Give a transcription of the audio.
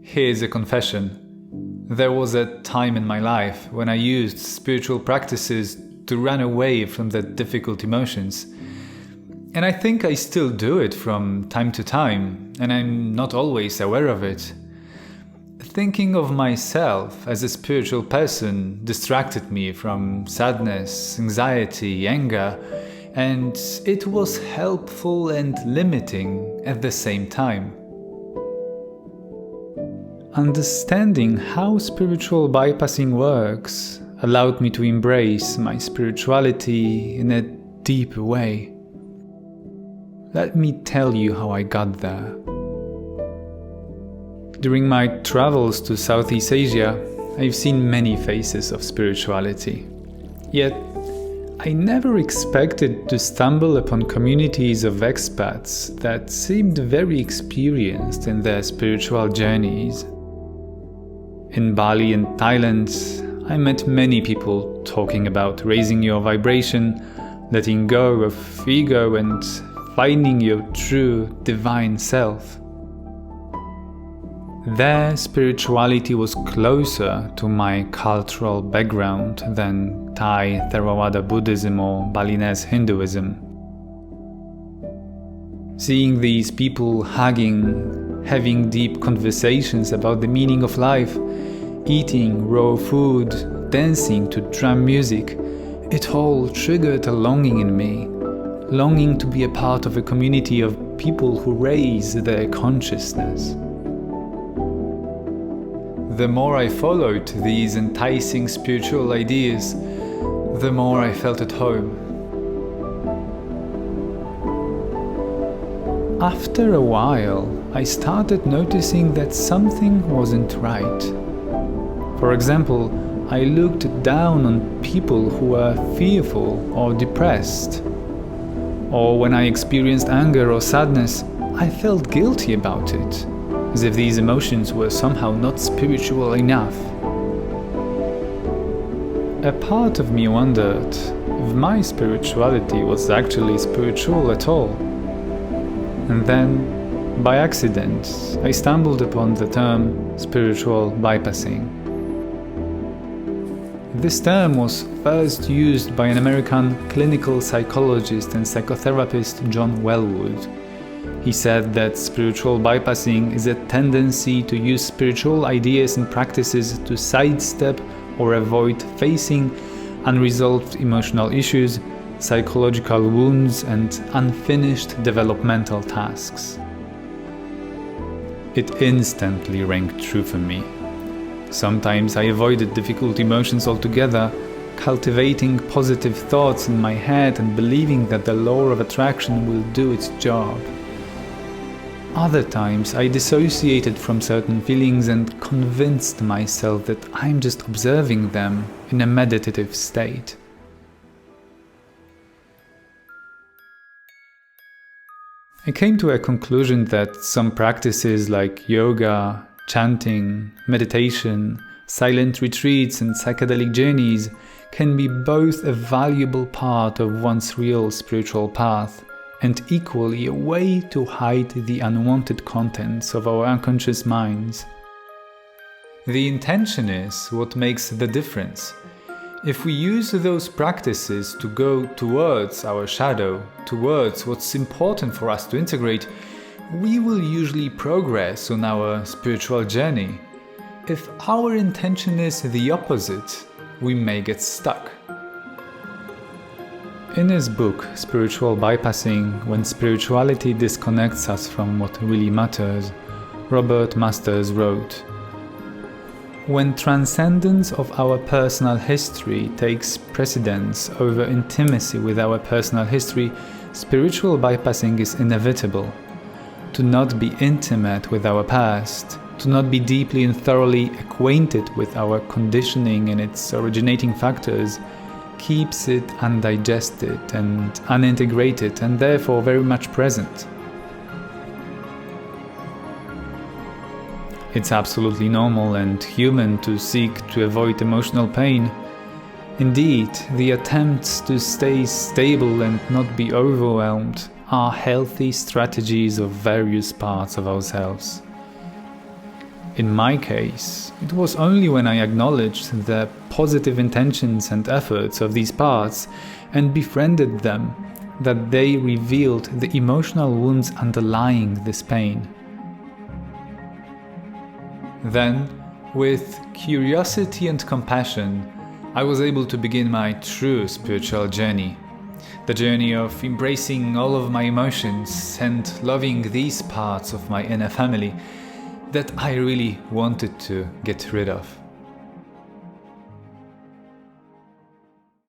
Here's a confession. There was a time in my life when I used spiritual practices to run away from the difficult emotions. And I think I still do it from time to time, and I'm not always aware of it. Thinking of myself as a spiritual person distracted me from sadness, anxiety, anger, and it was helpful and limiting at the same time. Understanding how spiritual bypassing works allowed me to embrace my spirituality in a deeper way. Let me tell you how I got there. During my travels to Southeast Asia, I've seen many faces of spirituality. Yet, I never expected to stumble upon communities of expats that seemed very experienced in their spiritual journeys. In Bali and Thailand, I met many people talking about raising your vibration, letting go of ego, and finding your true divine self. Their spirituality was closer to my cultural background than Thai Theravada Buddhism or Balinese Hinduism. Seeing these people hugging, having deep conversations about the meaning of life, eating raw food, dancing to drum music, it all triggered a longing in me, longing to be a part of a community of people who raise their consciousness. The more I followed these enticing spiritual ideas, the more I felt at home. After a while, I started noticing that something wasn't right. For example, I looked down on people who were fearful or depressed. Or when I experienced anger or sadness, I felt guilty about it, as if these emotions were somehow not spiritual enough. A part of me wondered if my spirituality was actually spiritual at all. And then, by accident, I stumbled upon the term spiritual bypassing. This term was first used by an American clinical psychologist and psychotherapist, John Wellwood. He said that spiritual bypassing is a tendency to use spiritual ideas and practices to sidestep or avoid facing unresolved emotional issues, psychological wounds, and unfinished developmental tasks. It instantly rang true for me. Sometimes I avoided difficult emotions altogether, cultivating positive thoughts in my head and believing that the law of attraction will do its job. Other times I dissociated from certain feelings and convinced myself that I'm just observing them in a meditative state. I came to a conclusion that some practices like yoga, chanting, meditation, silent retreats, and psychedelic journeys can be both a valuable part of one's real spiritual path and equally a way to hide the unwanted contents of our unconscious minds. The intention is what makes the difference. If we use those practices to go towards our shadow, towards what's important for us to integrate, we will usually progress on our spiritual journey. If our intention is the opposite, we may get stuck. In his book, Spiritual Bypassing, When Spirituality Disconnects Us from What Really Matters, Robert Masters wrote, "When transcendence of our personal history takes precedence over intimacy with our personal history, spiritual bypassing is inevitable. To not be intimate with our past, to not be deeply and thoroughly acquainted with our conditioning and its originating factors, keeps it undigested and unintegrated and therefore very much present. It's absolutely normal and human to seek to avoid emotional pain. Indeed, the attempts to stay stable and not be overwhelmed are healthy strategies of various parts of ourselves. In my case, it was only when I acknowledged the positive intentions and efforts of these parts and befriended them that they revealed the emotional wounds underlying this pain. Then, with curiosity and compassion, I was able to begin my true spiritual journey. The journey of embracing all of my emotions and loving these parts of my inner family that I really wanted to get rid of.